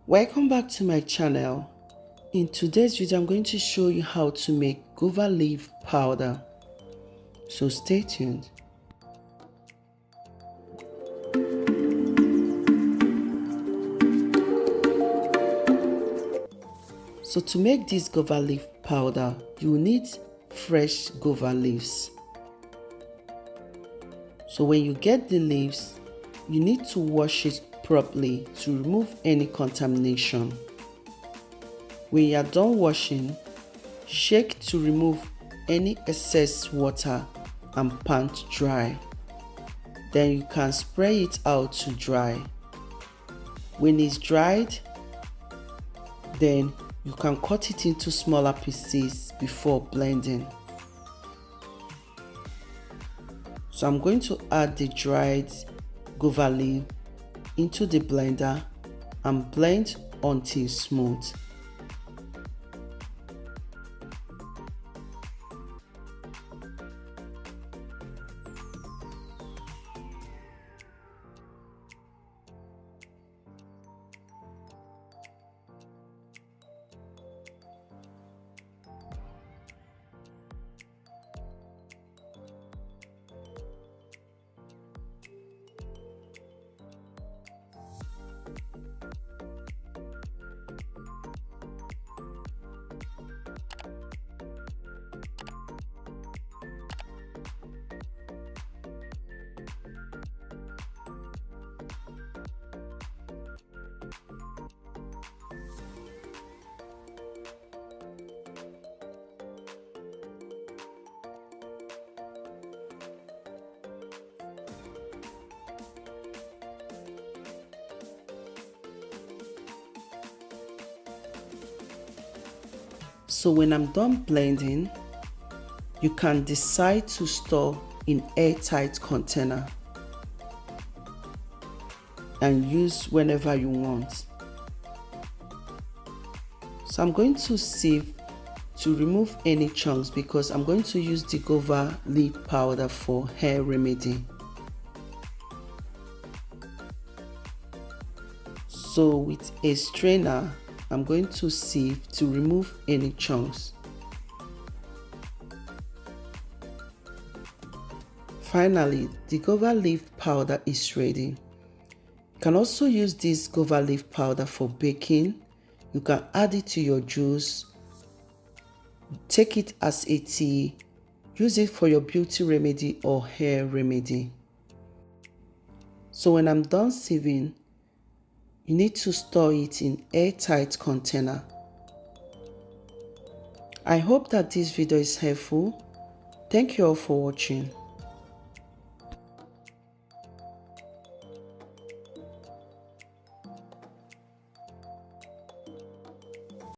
Welcome back to my channel. In today's video, I'm going to show you how to make guava leaf powder. So stay tuned. So to make this guava leaf powder, you will need fresh guava leaves. So when you get the leaves, you need to wash it properly to remove any contamination. When you are done washing, shake to remove any excess water and pan to dry. Then you can spray it out to dry. When it's dried, then you can cut it into smaller pieces before blending. So I'm going to add the dried guava leaf into the blender and blend until smooth. So when I'm done blending, you can decide to store in airtight container and use whenever you want. So I'm going to sieve to remove any chunks because I'm going to use the guava leaf powder for hair remedy. So with a strainer, I'm going to sieve to remove any chunks. Finally, the guava leaf powder is ready. You can also use this guava leaf powder for baking. You can add it to your juice, take it as a tea, use it for your beauty remedy or hair remedy. So when I'm done sieving, you need to store it in airtight container. I hope that this video is helpful. Thank you all for watching.